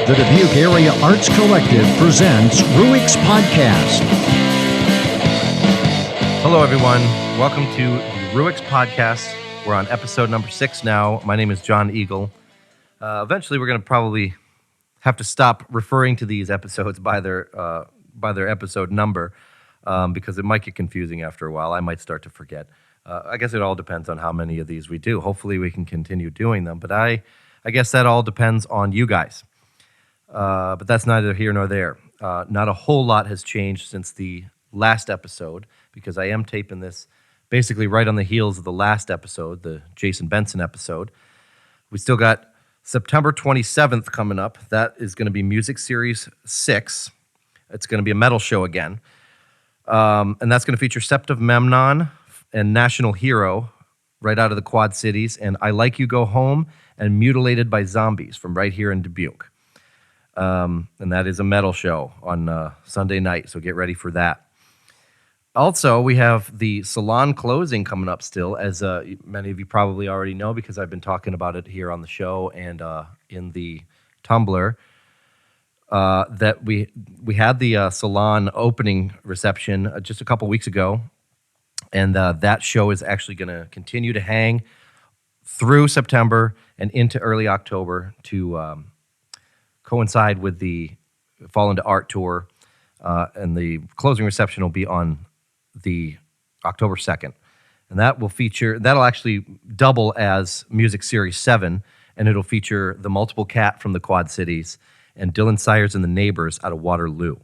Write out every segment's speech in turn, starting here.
The Dubuque Area Arts Collective presents Ruix Podcast. Hello, everyone. Welcome to the Ruix Podcast. We're on episode number 6 now. My name is John Jeagle. Eventually, we're going to probably have to stop referring to these episodes by their episode number because it might get confusing after a while. I might start to forget. I guess it all depends on how many of these we do. Hopefully, we can continue doing them. But I guess that all depends on you guys. But that's neither here nor there. Not a whole lot has changed since the last episode because I am taping this basically right on the heels of the last episode, the Jason Benson episode. We still got September 27th coming up. That is going to be Music Series 6. It's going to be a metal show again. And that's going to feature Sept of Memnon and National Hero right out of the Quad Cities, and I Like You Go Home and Mutilated by Zombies from right here in Dubuque. And that is a metal show on Sunday night, so get ready for that. Also, we have the salon closing coming up still, as many of you probably already know because I've been talking about it here on the show and in the Tumblr, that we had the salon opening reception just a couple weeks ago, and that show is actually going to continue to hang through September and into early October to coincide with the Fall into Art tour, and the closing reception will be on the October 2nd. And that'll actually double as Music Series 7, and it'll feature the Multiple Cat from the Quad Cities and Dylan Sires and the Neighbors out of Waterloo.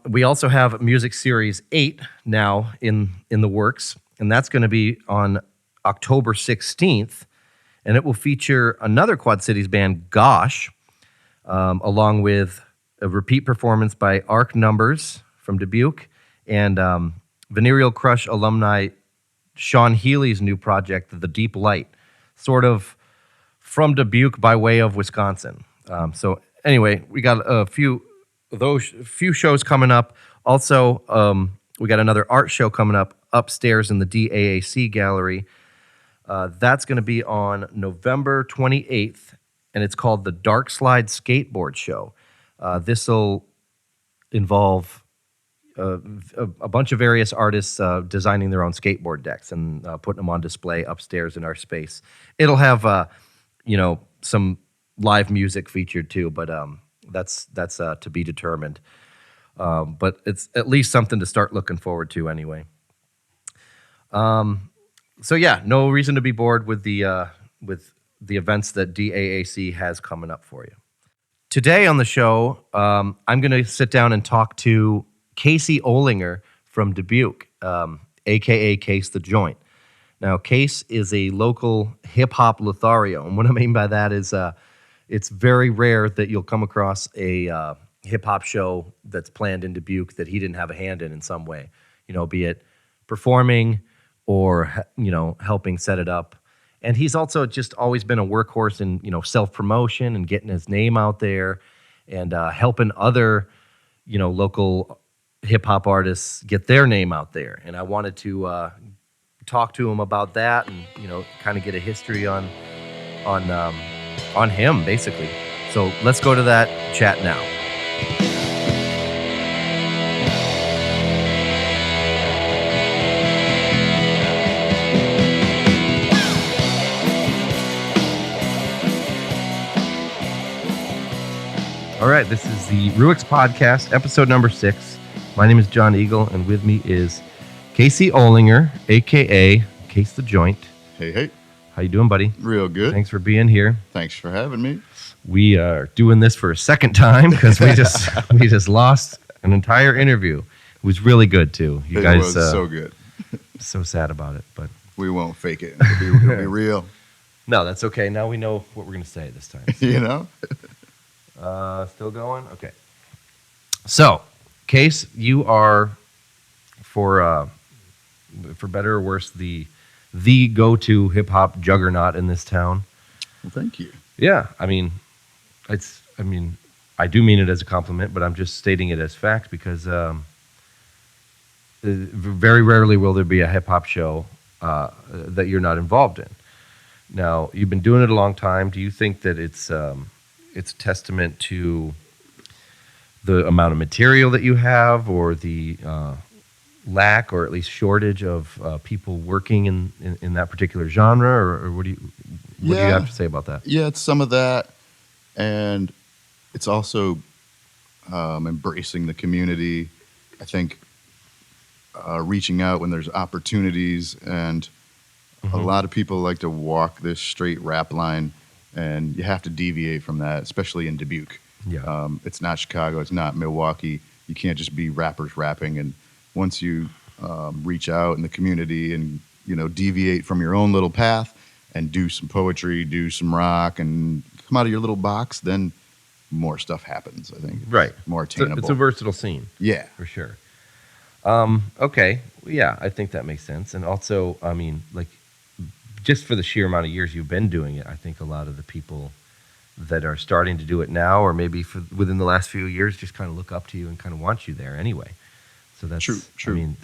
We also have Music Series 8 now in the works, and that's going to be on October 16th, and it will feature another Quad Cities band, Gosh, along with a repeat performance by Arc Numbers from Dubuque, and Venereal Crush alumni Sean Healy's new project, The Deep Light, sort of from Dubuque by way of Wisconsin. So anyway, we got a few shows coming up. Also, we got another art show coming up upstairs in the DAAC gallery. That's going to be on November 28th, and it's called the Dark Slide Skateboard Show. This will involve a bunch of various artists designing their own skateboard decks and putting them on display upstairs in our space. It'll have, some live music featured too, but that's to be determined. But it's at least something to start looking forward to anyway. So yeah, no reason to be bored with the events that DAAC has coming up for you. Today on the show, I'm going to sit down and talk to Casey Olinger from Dubuque, a.k.a. Case the Joint. Now, Case is a local hip-hop Lothario, and what I mean by that is it's very rare that you'll come across a hip-hop show that's planned in Dubuque that he didn't have a hand in some way, be it performing or, helping set it up. And he's also just always been a workhorse in, self-promotion and getting his name out there and helping other, local hip-hop artists get their name out there. And I wanted to talk to him about that and, kind of get a history on him, basically. So let's go to that chat now. All right, this is the Ruix Podcast, episode number 6. My name is John Jeagle, and with me is Casey Olinger, a.k.a. Case the Joint. Hey. How you doing, buddy? Real good. Thanks for being here. Thanks for having me. We are doing this for a second time because we just lost an entire interview. It was really good, too. You it guys was so good. So sad about it, but we won't fake it. It'll be real. No, that's okay. Now we know what we're going to say this time. Still going? Okay. So, Case, you are, for better or worse, the go-to hip-hop juggernaut in this town. Well, thank you. Yeah, I do mean it as a compliment, but I'm just stating it as fact because very rarely will there be a hip-hop show that you're not involved in. Now, you've been doing it a long time. Do you think that it's it's a testament to the amount of material that you have, or the lack, or at least shortage of people working in that particular genre, or what do you have to say about that? Yeah, it's some of that, and it's also embracing the community. I think reaching out when there's opportunities, and a lot of people like to walk this straight rap line, and you have to deviate from that, especially in Dubuque. Yeah. It's not Chicago. It's not Milwaukee. You can't just be rappers rapping. And once you reach out in the community and, deviate from your own little path and do some poetry, do some rock, and come out of your little box, then more stuff happens, I think. Right. More attainable. It's a versatile scene. Yeah. For sure. Okay. Yeah, I think that makes sense. And also, I mean, like, just for the sheer amount of years you've been doing it, I think a lot of the people that are starting to do it now, or maybe within the last few years, just kind of look up to you and kind of want you there anyway. So that's True. I mean,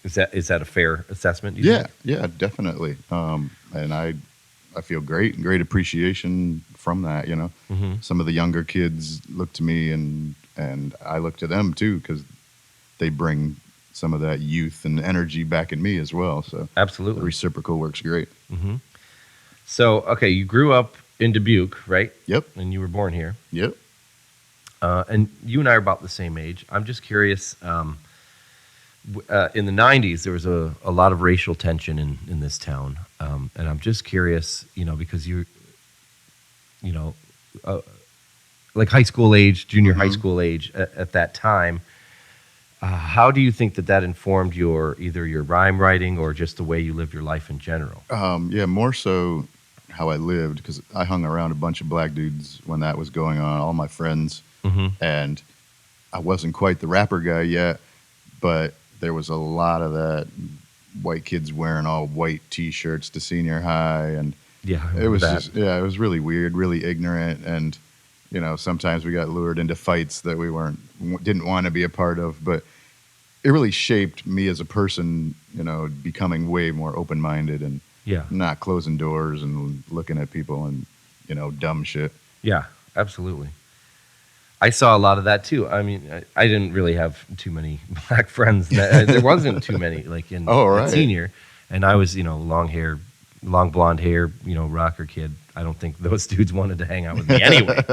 is that a fair assessment? Do you think? Yeah, definitely. And I feel great appreciation from that. Some of the younger kids look to me, and I look to them too, because they bring some of that youth and energy back in me as well. So absolutely, the reciprocal works great. Mm-hmm. So okay, you grew up in Dubuque, right? Yep. And you were born here. Yep. And you and I are about the same age. I'm just curious. In the 90s, there was a lot of racial tension in this town. And I'm just curious, because like high school age, junior high school age at that time, how do you think that informed either your rhyme writing or just the way you lived your life in general? Yeah, more so how I lived, because I hung around a bunch of black dudes when that was going on, all my friends. And I wasn't quite the rapper guy yet, but there was a lot of that white kids wearing all white T-shirts to senior high, and it was it was really weird, really ignorant, and sometimes we got lured into fights that we didn't want to be a part of, but it really shaped me as a person, becoming way more open-minded and not closing doors and looking at people and dumb shit. Yeah, absolutely. I saw a lot of that too. I mean, I didn't really have too many black friends. There wasn't too many, like in senior. And I was, long blonde hair, rocker kid. I don't think those dudes wanted to hang out with me anyway.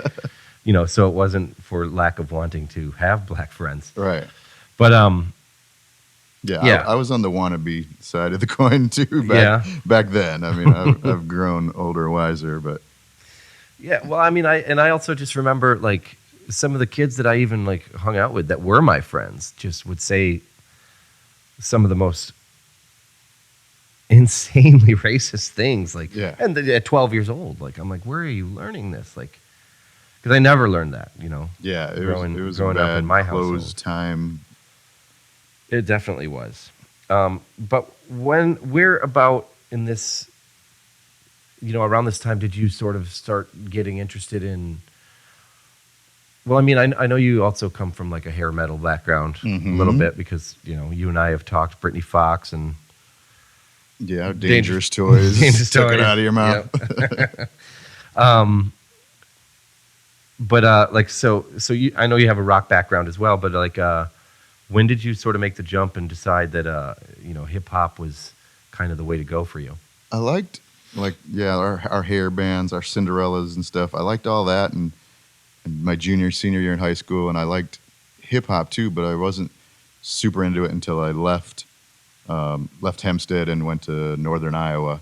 So it wasn't for lack of wanting to have black friends. Right. But I was on the wannabe side of the coin too back then. I mean, I've grown older, wiser, but yeah. Well, I mean, I also just remember like some of the kids that I even like hung out with that were my friends just would say some of the most insanely racist things, like, and at 12 years old, like, I'm like, where are you learning this? Like, because I never learned that, Yeah, it was growing a up in my closed household. time. It definitely was. But where about in this, around this time, did you sort of start getting interested in? Well, I mean, I know you also come from like a hair metal background a little bit, because you and I have talked Britney Fox and dangerous toys. Dangerous Took toys. it out of your mouth. Yep. But like so I know you have a rock background as well, but like when did you sort of make the jump and decide that hip hop was kind of the way to go for you? I liked our hair bands, our Cinderellas and stuff. I liked all that, and my senior year in high school, and I liked hip hop too, but I wasn't super into it until I left Hempstead and went to Northern Iowa.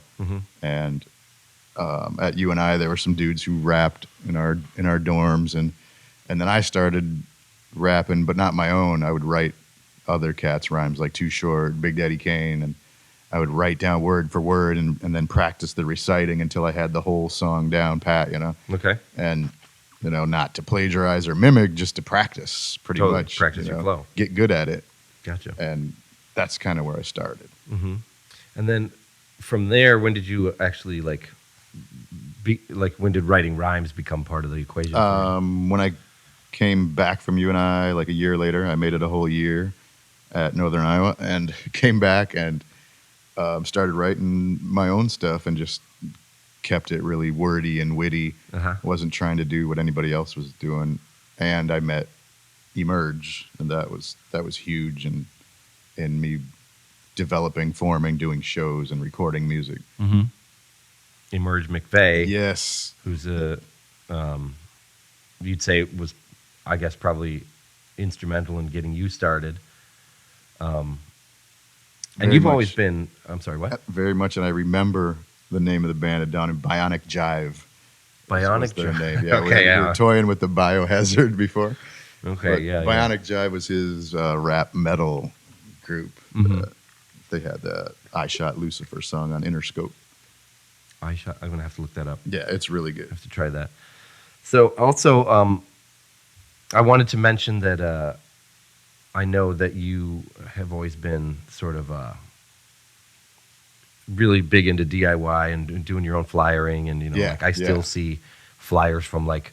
And at UNI, there were some dudes who rapped in our dorms, and then I started rapping, but not my own. I would write other cats' rhymes, like Too Short, Big Daddy Kane, and I would write down word for word and then practice the reciting until I had the whole song down pat, Okay. And not to plagiarize or mimic, just to practice pretty much. Practice your flow. Get good at it. Gotcha. And that's kind of where I started. And then from there, when did you actually when did writing rhymes become part of the equation? When I came back from UNI, like a year later, I made it a whole year at Northern Iowa, and came back and started writing my own stuff and just kept it really wordy and witty. Wasn't trying to do what anybody else was doing. And I met Emerge, and that was huge in me developing, forming, doing shows, and recording music. Emerge McVeigh. Yes. Who's you'd say was, I guess, probably instrumental in getting you started. And you've always been, I'm sorry, what? Very much, and I remember the name of the band down in Bionic Jive. Bionic Jive. Jive. Name. Yeah, we were toying with the Biohazard before. Okay, yeah. Bionic Jive was his rap metal group. They had the I Shot Lucifer song on Interscope. I'm going to have to look that up. Yeah, it's really good. I have to try that. So also, I wanted to mention that I know that you have always been sort of really big into DIY and doing your own flyering, and like I still see flyers from like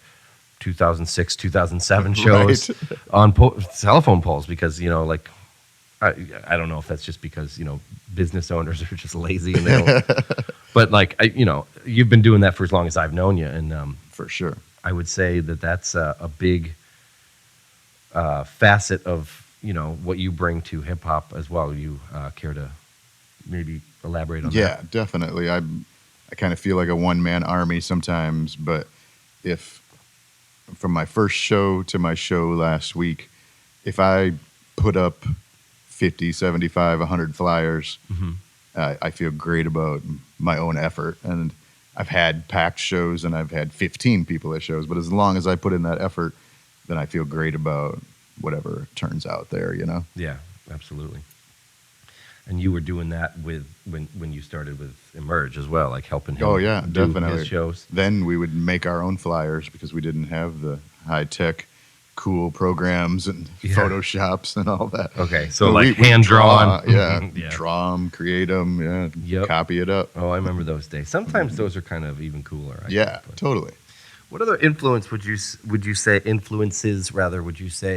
2006, 2007 shows on telephone poles because like I don't know if that's just because business owners are just lazy and they don't. But like you've been doing that for as long as I've known you, and for sure, I would say that that's a big facet of what you bring to hip hop as well. You care to maybe elaborate on that? Yeah, definitely. I kind of feel like a one-man army sometimes, but if from my first show to my show last week, if I put up 50, 75, 100 flyers, I feel great about my own effort. And I've had packed shows and I've had 15 people at shows, but as long as I put in that effort, then I feel great about whatever turns out there, Yeah, absolutely. And you were doing that with when you started with Emerge as well, like helping him. Oh yeah, do definitely. His shows. Then we would make our own flyers because we didn't have the high tech, cool programs and Photoshops and all that. Okay, so like hand drawn. Draw them, create them, copy it up. Oh, I remember those days. Sometimes those are kind of even cooler. Totally. What other influences would you say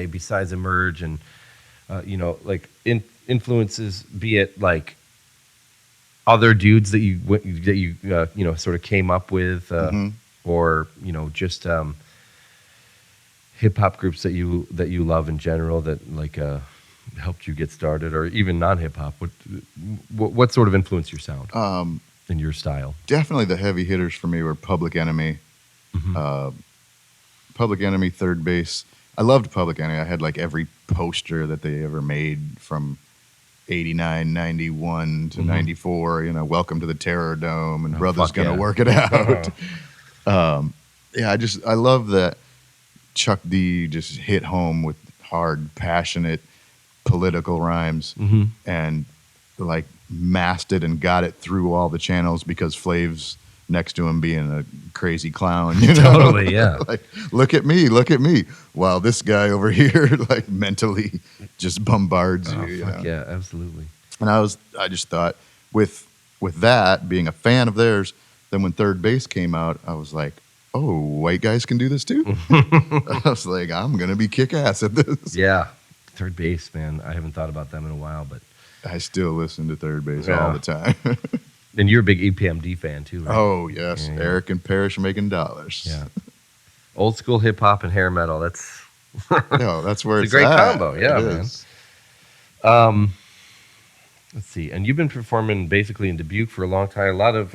besides Emerge and like influences, be it like other dudes that you sort of came up with, or just hip hop groups that you love in general that like helped you get started, or even non hip hop? What sort of influenced your sound and your style? Definitely the heavy hitters for me were Public Enemy. Public Enemy, Third Base. I loved Public Enemy. I had like every poster that they ever made from 89, 91 to 94, Welcome to the Terror Dome and Brother's Gonna Work It Out. I love that Chuck D just hit home with hard, passionate, political rhymes and like masked it and got it through all the channels because Flav's next to him being a crazy clown, Totally, yeah. Like, look at me, while this guy over here like mentally just bombards you. Yeah, absolutely. And I just thought with that being a fan of theirs, then when Third Base came out, I was like, oh, white guys can do this too. I was like, I'm gonna be kick ass at this. Yeah, Third Base, man. I haven't thought about them in a while, but I still listen to Third Base all the time. And you're a big EPMD fan too, right? Oh, yes. Yeah. Eric and Parrish making dollars. Yeah. Old school hip hop and hair metal. That's that's where it's a great at. combo. Yeah, man. Let's see. And you've been performing basically in Dubuque for a long time. A lot of,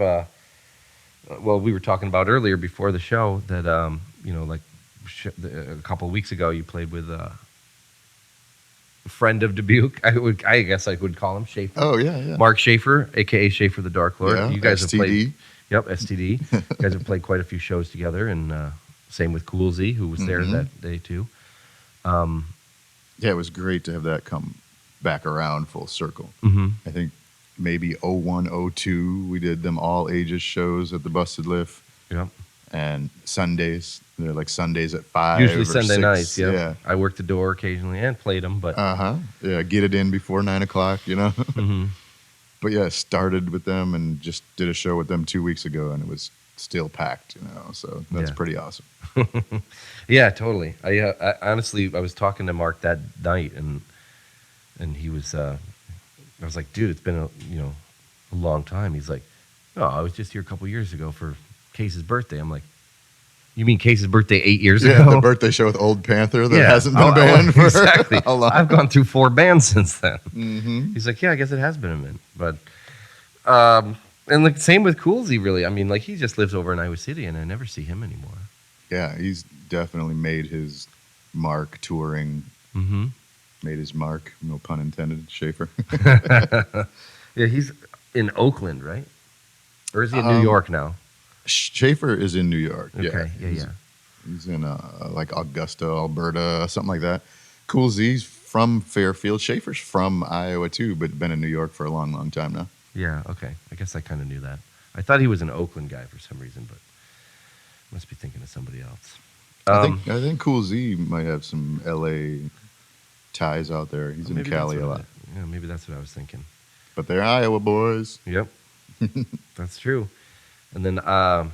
we were talking about earlier before the show that, a couple of weeks ago you played with a friend of Dubuque. I guess I would call him Schaefer. Oh, yeah. Mark Schaefer, a.k.a. Schaefer the Dark Lord. Yeah, you guys STD. have played. Yep, STD. You guys have played quite a few shows together, and same with Cool Z, who was there that day too. It was great to have that come back around full circle. I think maybe 01, 02, we did them all ages shows at the Busted Lift. Yep. And Sundays. They're like Sundays at 5. Usually or Sunday 6. nights, Yeah. I worked the door occasionally and played them, but... Yeah, get it in before 9 o'clock, But yeah, started with them and just did a show with them 2 weeks ago, and it was still packed, So that's pretty awesome. Yeah, totally. I honestly, I was talking to Mark that night, and he was... I was like, dude, it's been a long time. He's like, oh, I was just here a couple years ago for Case's birthday. I'm like, you mean Case's birthday 8 years Yeah, ago? the birthday show with Old Panther that Yeah. hasn't been a band for exactly. a long. I've gone through 4 bands since then. Mm-hmm. He's like, yeah, I guess it has been a minute. But, and like same with Coolsey, really. I mean, like he just lives over in Iowa City, and I never see him anymore. Yeah, he's definitely made his mark touring. Mm-hmm. Made his mark, no pun intended, Schaefer. Yeah, he's in Oakland, right? Or is he in New York now? Schaefer is in New York. Okay, yeah. He's in like Augusta, Alberta, something like that. Cool Z's from Fairfield. Schaefer's from Iowa too, but been in New York for a long, long time now. Yeah, okay. I guess I kind of knew that. I thought he was an Oakland guy for some reason, but must be thinking of somebody else. I think Cool Z might have some LA ties out there. He's in Cali a lot. Yeah, maybe that's what I was thinking. But they're Iowa boys. Yep, that's true. And then I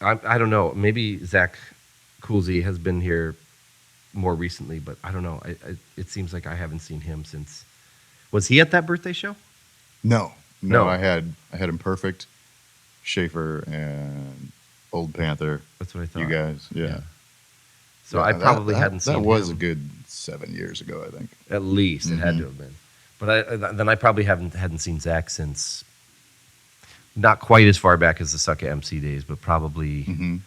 don't know. Maybe Zach Coolsey has been here more recently, but I don't know. It seems like I haven't seen him since. Was he at that birthday show? No. No. I had him perfect. Schaefer and Old Panther. That's what I thought. You guys, yeah. So I probably hadn't seen him. That was a good 7 years ago, I think. At least it had to have been. But then I probably hadn't seen Zach since not quite as far back as the Sucka MC days, but probably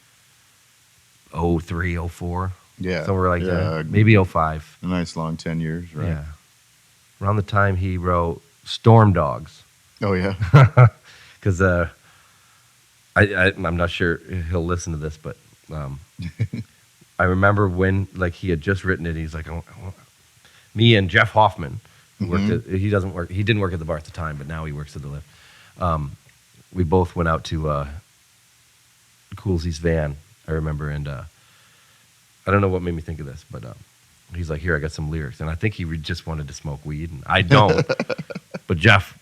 03, 04. Yeah. Somewhere like that. Maybe 05. A nice long 10 years, right? Yeah. Around the time he wrote Storm Dogs. Oh, yeah. Because I'm not sure he'll listen to this, but I remember when like he had just written it. He's like, me and Jeff Hoffman, who worked at, he didn't work at the bar at the time, but now he works at the Lift. We both went out to Coolsey's van, I remember, and I don't know what made me think of this, but he's like, here, I got some lyrics. And I think he just wanted to smoke weed, and I don't. But Jeff,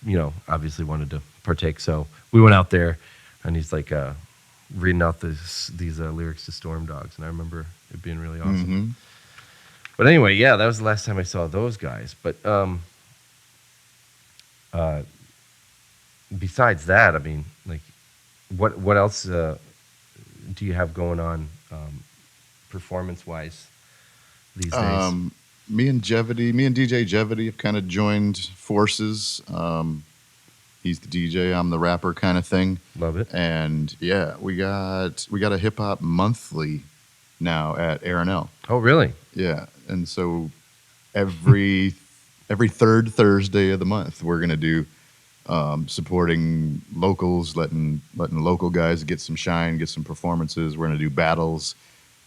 obviously wanted to partake. So we went out there, and he's like reading out these lyrics to Storm Dogs. And I remember it being really awesome. But anyway, yeah, that was the last time I saw those guys. But besides that, I mean, like, what else do you have going on performance-wise these days? Me and DJ Jevity have kind of joined forces. He's the DJ, I'm the rapper kind of thing. Love it. And yeah, we got a hip hop monthly now at Arenell. Oh, really? Yeah. And so every third Thursday of the month we're gonna do supporting locals, letting local guys get some shine, get some performances. We're gonna do battles.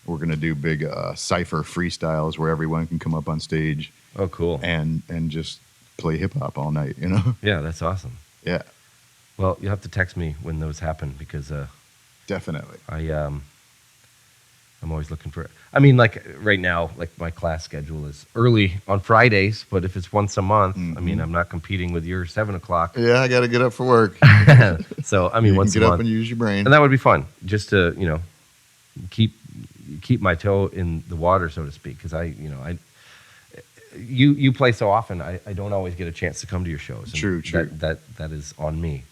We're gonna do big cypher freestyles where everyone can come up on stage. Oh, cool. And just play hip hop all night, Yeah, that's awesome. Yeah. Well, you'll have to text me when those happen because Definitely. I'm always looking for it. I mean, like right now, like my class schedule is early on Fridays, but if it's once a month, I mean, I'm not competing with your 7 o'clock. Yeah, I got to get up for work. So I mean, once a month, get up and use your brain, and that would be fun, just to keep my toe in the water, so to speak, because you play so often, I don't always get a chance to come to your shows. True. That is on me.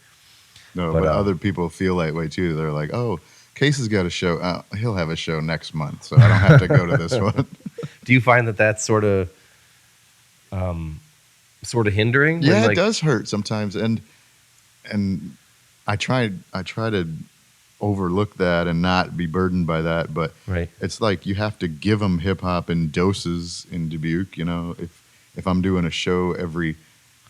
No, but other people feel that way too. They're like, oh, Case has got a show. He'll have a show next month, so I don't have to go to this one. Do you find that that's sort of hindering? Yeah, it does hurt sometimes, and I try to overlook that and not be burdened by that, but right. It's like you have to give them hip hop in doses in Dubuque. If I'm doing a show every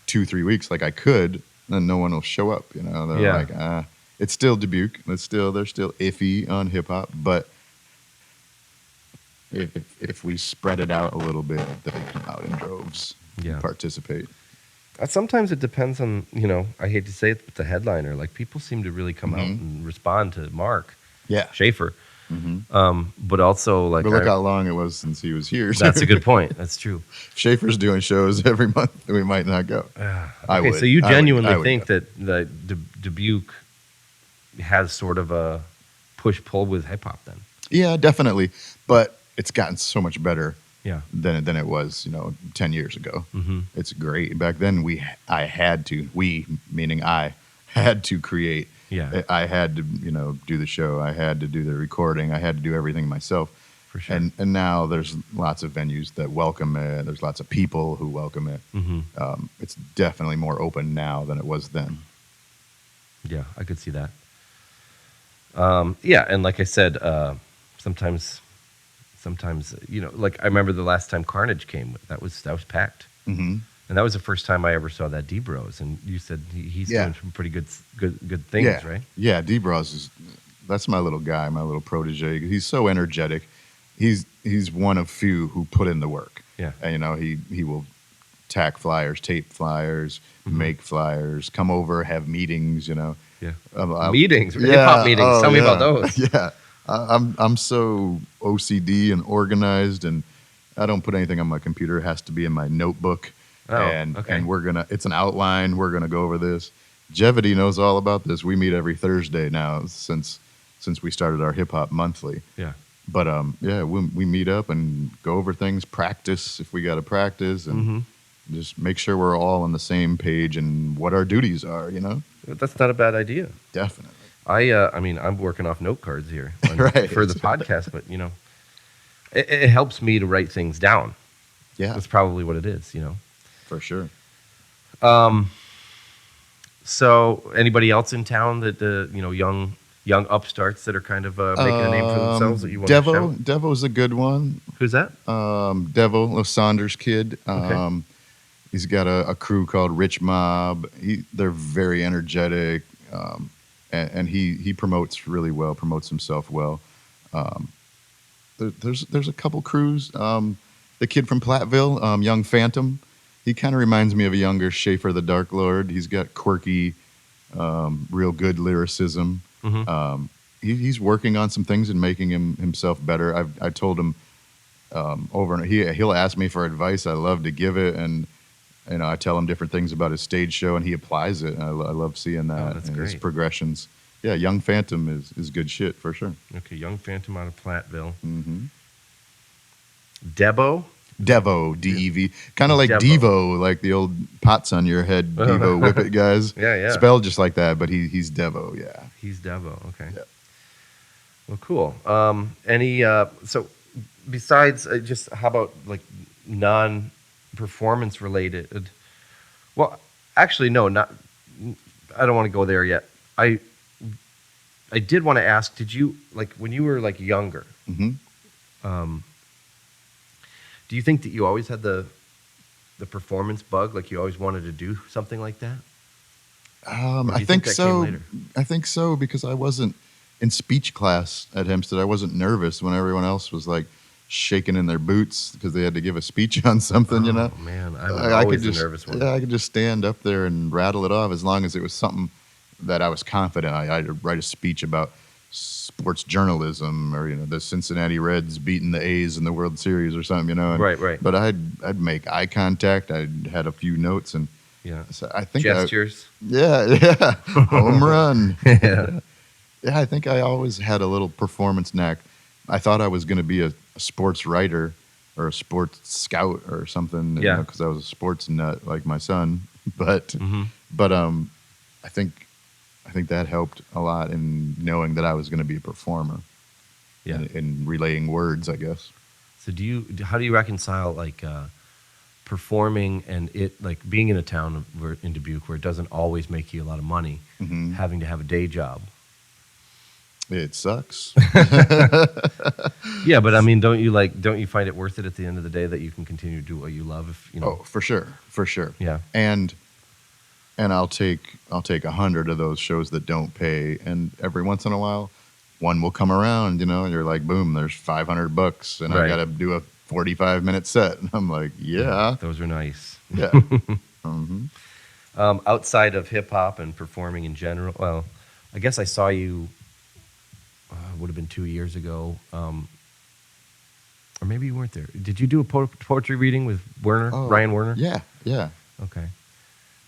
2-3 weeks, like I could, then no one will show up. They're like, it's still Dubuque. They're still iffy on hip hop, but if we spread it out a little bit, they come out in droves. Yeah, participate. Sometimes it depends on, I hate to say it, but the headliner. Like, people seem to really come out and respond to Mark Schaefer. But also, like... But look how long it was since he was here. That's a good point. That's true. Schaefer's doing shows every month, and we might not go. Okay, so you genuinely think that Dubuque has sort of a push-pull with hip-hop then? Yeah, definitely. But it's gotten so much better. Yeah. Than it was, 10 years ago. It's great. Back then, I had to create Yeah. I had to, do the show. I had to do the recording. I had to do everything myself. For sure. And now there's lots of venues that welcome it. There's lots of people who welcome it. It's definitely more open now than it was then. Yeah, I could see that. Yeah, and like I said, sometimes, like I remember the last time Carnage came, that was packed, and that was the first time I ever saw that D-Bros. And you said he's doing some pretty good things, right? Yeah, D-Bros that's my little guy, my little protege. He's so energetic. He's one of few who put in the work. Yeah, and he will tack flyers, tape flyers, make flyers, come over, have meetings. Yeah, meetings, hip hop meetings. Tell me about those. Yeah, I'm so OCD and organized, and I don't put anything on my computer. It has to be in my notebook. And it's an outline. We're gonna go over this. Jevity knows all about this. We meet every Thursday now since we started our hip hop monthly. Yeah. But we meet up and go over things, practice if we got to practice, and just make sure we're all on the same page and what our duties are. That's not a bad idea. Definitely. I mean, I'm working off note cards here right. for the podcast, but it helps me to write things down. Yeah, that's probably what it is. For sure. So anybody else in town that young upstarts that are kind of making a name for themselves that you want to shout? Devo's a good one. Who's that? Devo, Saunders' kid. Okay. He's got a crew called Rich Mob. They're very energetic, and he promotes really well, promotes himself well. There's a couple crews. The kid from Platteville, Young Phantom, he kind of reminds me of a younger Schaefer the Dark Lord. He's got quirky, real good lyricism. He's working on some things and making himself better. I told him over and he'll ask me for advice. I love to give it, and I tell him different things about his stage show, and he applies it. And I love seeing that. That's and great. His progressions. Yeah, Young Phantom is good shit for sure. Okay, Young Phantom out of Platteville. Mm-hmm. Devo, D-E-V, kind of like Devo, like the old pots on your head, Devo Whippet guys. Yeah. Spelled just like that, but he's Devo, yeah. He's Devo, okay. Yeah. Well, cool. Any so besides just how about like non-performance related? Well, actually, no, not. I don't want to go there yet. I did want to ask. Did you like when you were like younger? Do you think that you always had the performance bug? Like you always wanted to do something like that? I think so. I think so because I wasn't in speech class at Hempstead. I wasn't nervous when everyone else was like shaking in their boots because they had to give a speech on something. Oh man, I was always the nervous one. Yeah, I could just stand up there and rattle it off as long as it was something that I was confident. I'd write a speech about sports journalism or the Cincinnati Reds beating the A's in the World Series or something, Right. But I'd make eye contact. I had a few notes and so I think gestures. Yeah, home run. Yeah, I think I always had a little performance knack. I thought I was going to be a sports writer or a sports scout or something, because I was a sports nut like my son. But I think that helped a lot in knowing that I was going to be a performer. Yeah, in relaying words, I guess. So how do you reconcile like performing and it like being in a town in Dubuque where it doesn't always make you a lot of money, having to have a day job? It sucks. Yeah, but I mean, don't you find it worth it at the end of the day that you can continue to do what you love? If Oh, for sure. Yeah, and I'll take 100 of those shows that don't pay, and every once in a while, one will come around, and you're like, boom, there's $500, and I got to do a 45-minute set, and I'm like, yeah, those are nice. Yeah. Outside of hip hop and performing in general, well, I guess I saw you. Would have been 2 years ago, or maybe you weren't there. Did you do a poetry reading with Ryan Werner? Yeah. Okay.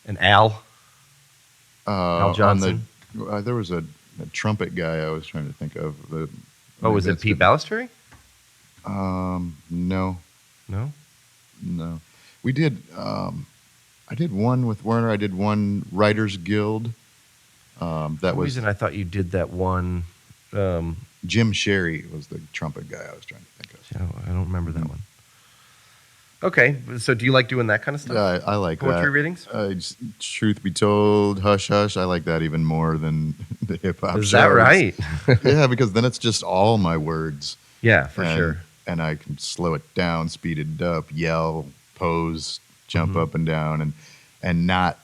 And Al Johnson? There was a trumpet guy I was trying to think of. Was it Pete Ballestery? No. No? We did, I did one with Werner. I did one Writers Guild. That For some was reason I thought you did that one. Jim Sherry was the trumpet guy I was trying to think of. I don't remember that one. Okay, so do you like doing that kind of stuff? Yeah, I like Poetry that. readings? Truth be told, Hush Hush, I like that even more than the hip hop shows. Is that right? Yeah, because then it's just all my words. Yeah, for and, sure. And I can slow it down, speed it up, yell, pose, jump up and down, and not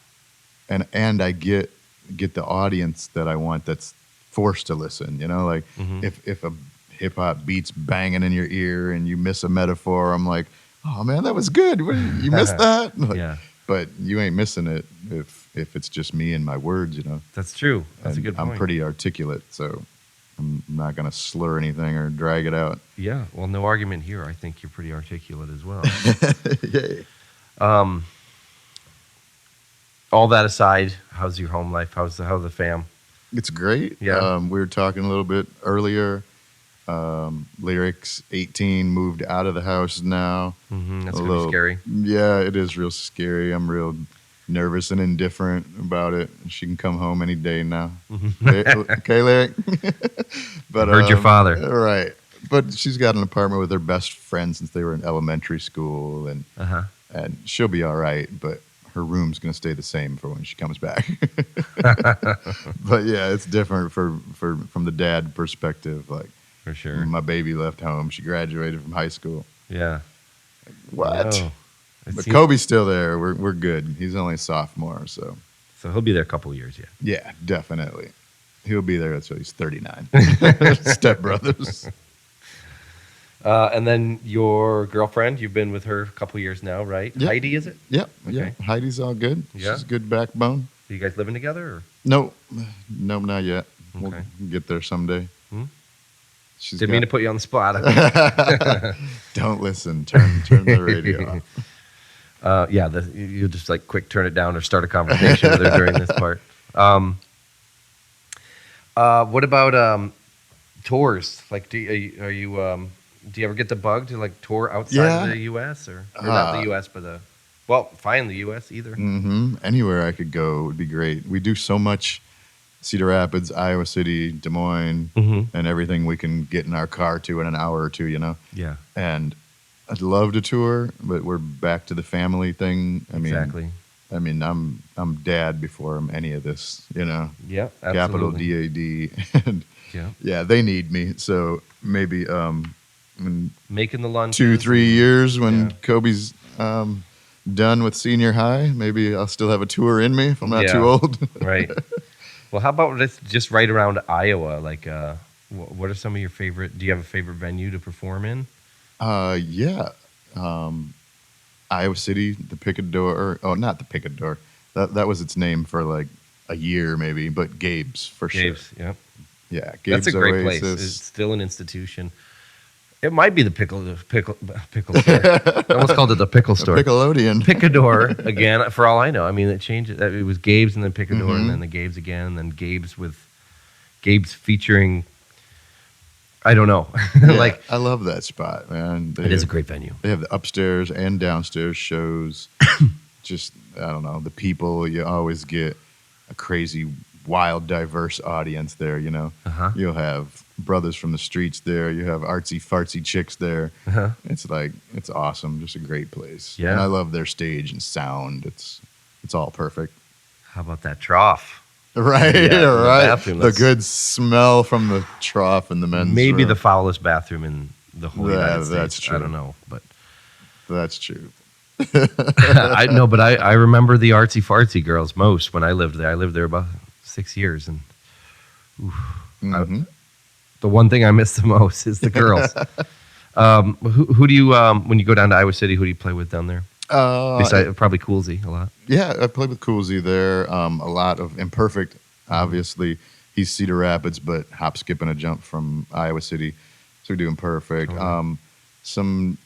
and I get the audience that I want that's forced to listen. You know, like if a hip hop beat's banging in your ear and you miss a metaphor, I'm like, oh man, that was good. You missed that? Like, Yeah. But you ain't missing it if it's just me and my words, you know. That's true. That's a good point. I'm pretty articulate, so I'm not going to slur anything or drag it out. Yeah. Well, no argument here. I think you're pretty articulate as well. Yay. All that aside, how's your home life? How's the fam? It's great. Yeah. We were talking a little bit earlier. Lyrics 18 moved out of the house now. That's going to be scary. Yeah, it is real scary. I'm real nervous and indifferent about it. She can come home any day now. Okay, Lyric? But Heard your father. Right. But she's got an apartment with her best friend since they were in elementary school, and she'll be all right, but her room's going to stay the same for when she comes back. But yeah, it's different from the dad perspective. Like, for sure. My baby left home. She graduated from high school. Yeah. What? No. But Kobe's still there. We're good. He's only a sophomore, so he'll be there a couple of years, yeah. Yeah, definitely. He'll be there until he's 39. Step brothers. And then your girlfriend, you've been with her a couple of years now, right? Yep. Heidi, is it? Yep. Okay. Yeah. Heidi's all good. Yeah. She's a good backbone. Are you guys living together? Or? No, not yet. We'll Okay. get there someday. Didn't mean to put you on the spot. Don't listen. Turn the radio off. You'll just like quick turn it down or start a conversation with her during this part. What about tours? Like, do you ever get the bug to like tour outside of the U.S. or not the U.S. but fine, the U.S. either. Anywhere I could go would be great. We do so much. Cedar Rapids, Iowa City, Des Moines, and everything we can get in our car to in an hour or two, you know? Yeah. And I'd love to tour, but we're back to the family thing. Exactly. I'm dad before I'm any of this, you know? Yeah, Capital absolutely. DAD. And yeah, they need me. So maybe in making the lunch 2-3 years when Kobe's done with senior high, maybe I'll still have a tour in me if I'm not too old. Right. Well, how about just right around Iowa? Like, what are some of your favorite? Do you have a favorite venue to perform in? Yeah. Iowa City, the Picador. Oh, not the Picador. That was its name for like a year maybe, but Gabe's for sure. Gabe's, yep. Yeah, Gabe's That's a great Oasis. place. It's still an institution. It might be the pickle store. I almost called it the pickle store. Nickelodeon. Picador again, for all I know. I mean, it changed. It was Gabe's and then Picador and then the Gabe's again and then Gabe's featuring. I don't know. Yeah, I love that spot, man. It is a great venue. They have the upstairs and downstairs shows. Just I don't know the people. You always get a crazy, wild, diverse audience there. You know, you'll have brothers from the streets there. You have artsy fartsy chicks there. It's awesome. Just a great place. Yeah, and I love their stage and sound. It's all perfect. How about that trough? Right, yeah, right. The good smell from the trough in the men's maybe room. the foulest bathroom in the whole United States. That's true. I don't know, but that's true. I know, but I remember the artsy fartsy girls most when I lived there. I lived there about 6 years, and the one thing I miss the most is the girls. Who do you when you go down to Iowa City? Who do you play with down there? Besides, probably Coolsey a lot. Yeah, I played with Coolsey there. A lot of Imperfect, obviously. He's Cedar Rapids, but hop, skip, and a jump from Iowa City. So we do Imperfect. Some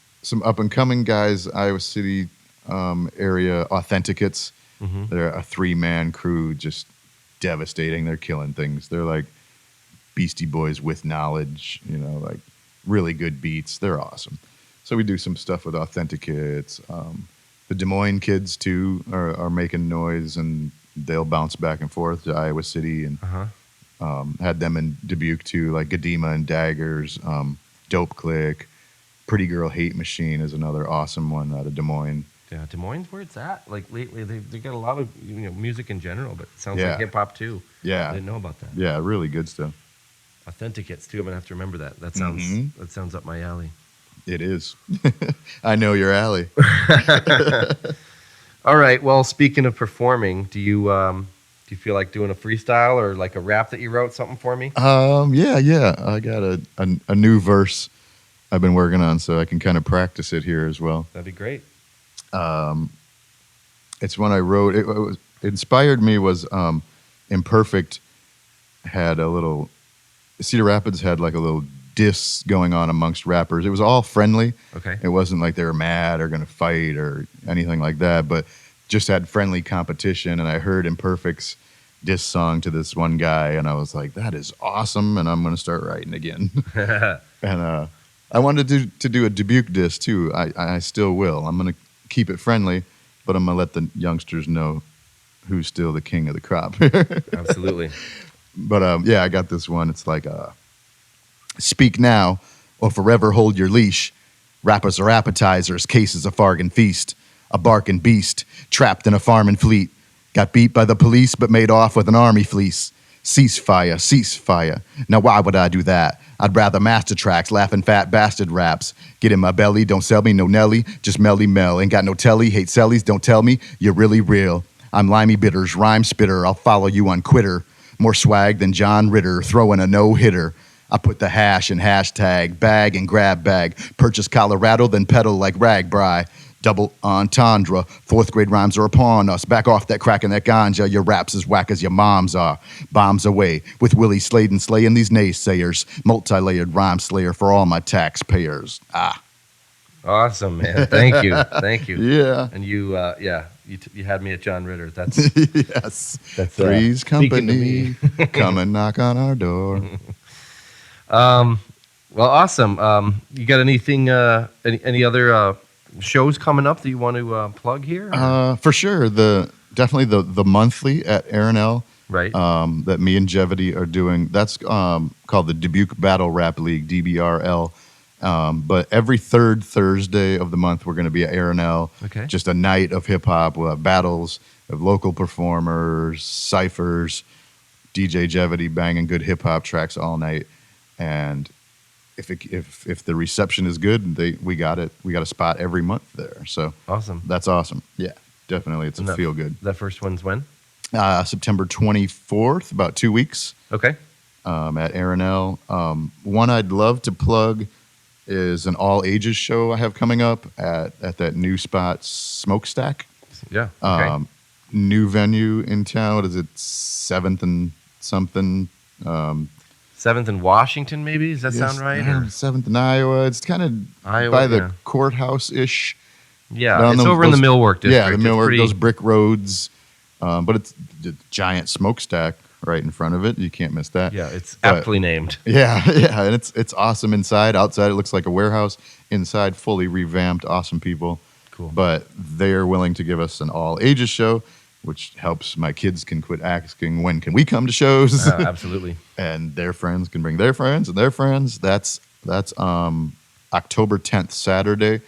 up and coming guys, Iowa City area, Authenticates. They're a 3-man crew, just devastating. They're killing things. They're like Beastie Boys with knowledge, you know, like really good beats. They're awesome. So we do some stuff with Authenticates. The Des Moines kids too are making noise, and they'll bounce back and forth to Iowa City, and had them in Dubuque too, like Gadima and Daggers, Dope Click, Pretty Girl Hate Machine is another awesome one out of Des Moines. Yeah, Des Moines, where it's at. Like lately, they got a lot of music in general, but it sounds Yeah. like hip hop too. Yeah. I didn't know about that. Yeah, really good stuff. Authenticates too. I'm gonna have to remember that. That sounds up my alley. It is. I know your alley. All right. Well, speaking of performing, do you feel like doing a freestyle or like a rap that you wrote something for me? Yeah. I got a new verse I've been working on, so I can kind of practice it here as well. That'd be great. It's one I wrote. It inspired me was Imperfect had a little. Cedar Rapids had like a little diss going on amongst rappers. It was all friendly. Okay. It wasn't like they were mad or going to fight or anything like that, but just had friendly competition. And I heard Imperfect's diss song to this one guy, and I was like, that is awesome, and I'm going to start writing again. And I wanted to do a Dubuque diss too. I still will. I'm going to keep it friendly, but I'm going to let the youngsters know who's still the king of the crop. Absolutely. But yeah, I got this one. It's like, speak now or forever hold your leash. Rappers are appetizers, cases a fargan feast. A barking beast, trapped in a farming fleet. Got beat by the police, but made off with an army fleece. Ceasefire, ceasefire. Now why would I do that? I'd rather master tracks, laughing fat bastard raps. Get in my belly, don't sell me no Nelly, just melly mel. Ain't got no telly, hate sellies, don't tell me, you're really real. I'm limey bitters, rhyme spitter, I'll follow you on Quitter. More swag than John Ritter, throwing a no-hitter. I put the hash in hashtag, bag and grab bag. Purchase Colorado, then pedal like Ragbri. Double entendre, fourth grade rhymes are upon us. Back off that crack and that ganja, your raps as whack as your moms are. Bombs away, with Willie Sladen slaying these naysayers. Multi-layered rhyme slayer for all my taxpayers. Awesome, man. Thank you. Thank you. Yeah. And you had me at John Ritter. That's Yes. that's Three's speaking to company, me. come and knock on our door. Well, awesome. You got anything? Any other shows coming up that you want to plug here? For sure. Definitely the monthly at Arenell. Right. That me and Jeopardy are doing. That's called the Dubuque Battle Rap League, DBRL. But every third Thursday of the month, we're going to be at Arenell. Okay. Just a night of hip hop. We'll have battles of local performers, ciphers, DJ Jeopardy banging good hip hop tracks all night. And if the reception is good, we got it. We got a spot every month there. So Awesome. that's awesome. Yeah, definitely. It's a feel good. That first one's when? September 24th, about 2 weeks. Okay. At Arenell. One I'd love to plug is an all ages show I have coming up at that new spot, Smokestack. Yeah. Okay. New venue in town. What is it? 7th and something. 7th in Washington, maybe? Does that sound right? Or? 7th in Iowa. It's kind of Iowa, by the yeah. courthouse-ish. Yeah, it's over in the Millwork district. Yeah, the Millwork, pretty... those brick roads. But it's a giant smokestack right in front of it. You can't miss that. Yeah, it's aptly named. Yeah, and it's awesome inside. Outside, it looks like a warehouse. Inside, fully revamped, awesome people. Cool. But they're willing to give us an all-ages show, which helps my kids can quit asking, when can we come to shows? Absolutely. And their friends can bring their friends and their friends. That's October 10th, Saturday,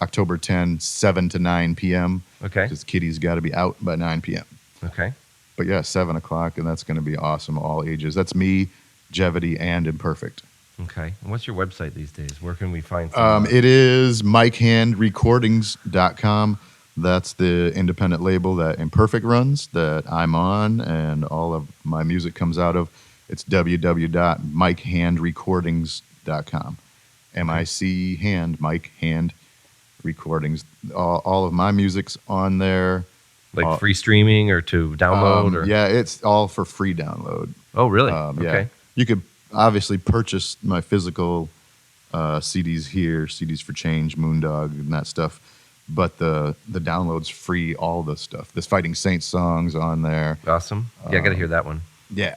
October 10, 7 to 9 p.m. Okay. Because kiddies got to be out by 9 p.m. Okay. But yeah, 7 o'clock, and that's going to be awesome, all ages. That's me, Jeopardy, and Imperfect. Okay. And what's your website these days? Where can we find some? It is MikeHandRecordings.com. That's the independent label that Imperfect runs, that I'm on, and all of my music comes out of. It's www.MikeHandRecordings.com. M-I-C hand, Mike Hand Recordings. All of my music's on there. Like free streaming or to download? Or? Yeah, it's all for free download. Oh, really? Yeah. Okay. You could obviously purchase my physical CDs here, CDs for Change, Moondog, and that stuff. But the download's free, all the stuff. There's Fighting Saints songs on there. Awesome. Yeah, I got to hear that one. Yeah.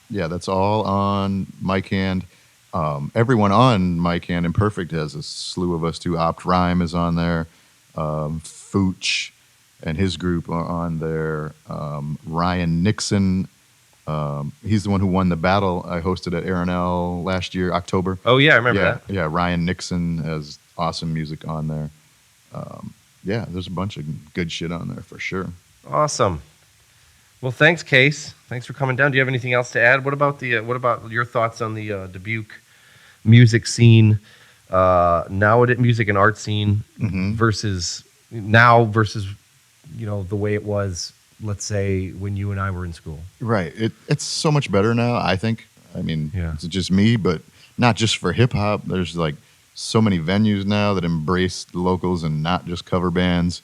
Yeah, that's all on Mike Hand. Everyone on Mike Hand Imperfect has a slew of us too. Opt Rhyme is on there. Fooch, and his group are on there. Ryan Nixon, he's the one who won the battle I hosted at Arenal last year, October. Oh, yeah, I remember that. Yeah, Ryan Nixon has awesome music on there. Yeah, there's a bunch of good shit on there for sure. Awesome. Well, thanks, Case. Thanks for coming down. Do you have anything else to add? What about your thoughts on the Dubuque music scene, nowadays music and art scene versus the way it was, let's say, when you and I were in school? Right. It's so much better now, I think. I mean, Yeah. It's just me, but not just for hip hop. There's like so many venues now that embrace locals and not just cover bands.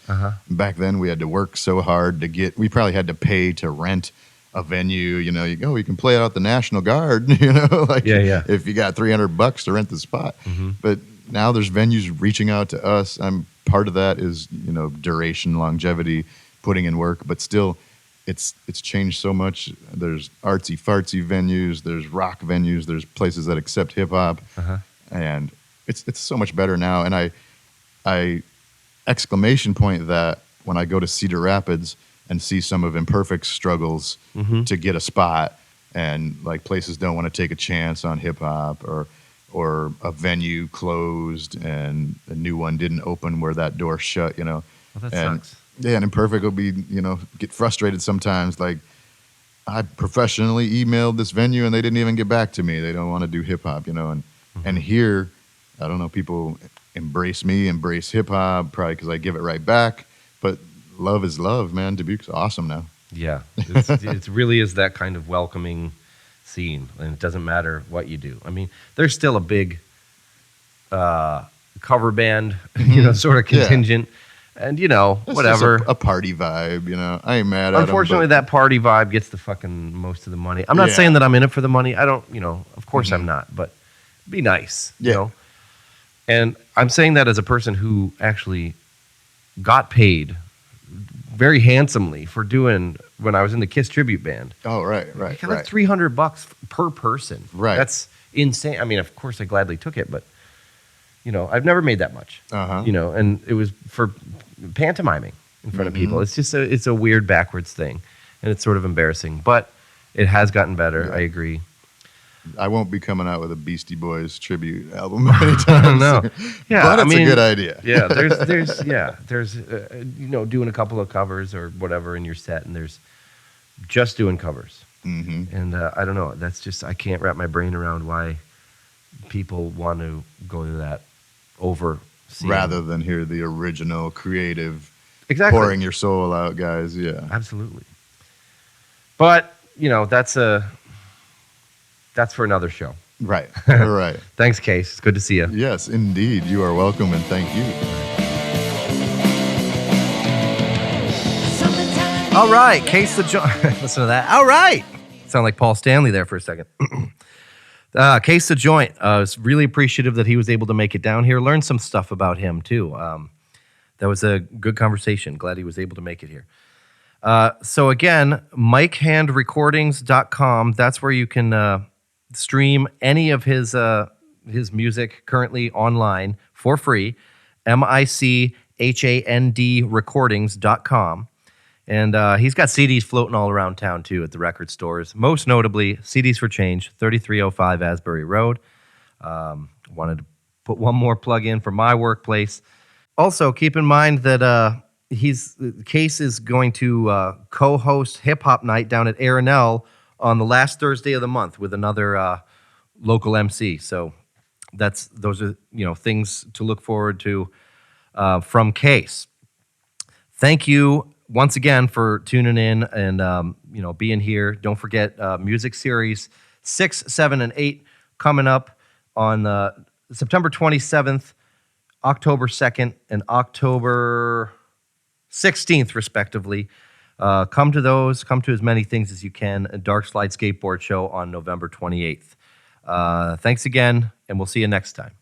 Back then, we had to work so hard we probably had to pay to rent a venue. You know, you can play out the National Guard, if you got $300 to rent the spot. But now there's venues reaching out to us. Part of that is, duration, longevity, putting in work, but still it's changed so much. There's artsy fartsy venues, there's rock venues, there's places that accept hip hop, and it's so much better now. And I exclamation point that when I go to Cedar Rapids and see some of Imperfect's struggles to get a spot, and like places don't want to take a chance on hip hop, or a venue closed and a new one didn't open where that door shut, Well, that sucks. Yeah, and Imperfect will be, get frustrated sometimes. Like, I professionally emailed this venue and they didn't even get back to me. They don't want to do hip hop, and here, I don't know, people embrace me, embrace hip hop, probably because I give it right back. But love is love, man. Dubuque's awesome now. Yeah, it really is that kind of welcoming scene, and it doesn't matter what you do. I mean, there's still a big cover band, sort of contingent, and It's whatever. just a party vibe, I ain't mad at 'em, Unfortunately, that party vibe gets the fucking most of the money. I'm not saying that I'm in it for the money. I don't, of course I'm not, but be nice, And I'm saying that as a person who actually got paid very handsomely for doing when I was in the Kiss tribute band. Oh, right. Like $300 per person. Right. That's insane. I mean, of course, I gladly took it, but I've never made that much. And it was for pantomiming in front of people. It's just it's a weird backwards thing, and it's sort of embarrassing. But it has gotten better. I agree. I won't be coming out with a Beastie Boys tribute album anytime No. soon. Yeah, but it's a good idea. Yeah, there's doing a couple of covers or whatever in your set, and there's just doing covers. And I don't know. That's just, I can't wrap my brain around why people want to go to that over rather than hear the original creative pouring pouring your soul out, guys. Yeah, absolutely. But that's for another show. Right. All right. Thanks, Case. It's good to see you. Yes, indeed. You are welcome, and thank you. All right, Case the Joint. Listen to that. All right. Sound like Paul Stanley there for a second. Case the Joint. I was really appreciative that he was able to make it down here. Learned some stuff about him, too. That was a good conversation. Glad he was able to make it here. So again, mikehandrecordings.com. That's where you can stream any of his music currently online for free. MICHAND recordings.com. And he's got CDs floating all around town, too, at the record stores. Most notably, CDs for Change, 3305 Asbury Road. Wanted to put one more plug in for my workplace. Also, keep in mind that Case is going to co-host Hip Hop Night down at Arenal on the last Thursday of the month with another local MC. So those are things to look forward to from Case. Thank you once again for tuning in and being here. Don't forget music series 6, 7, and 8 coming up on September 27th, October 2nd, and October 16th, respectively. Come to those. Come to as many things as you can. A Dark Slide Skateboard Show on November 28th. Thanks again, and we'll see you next time.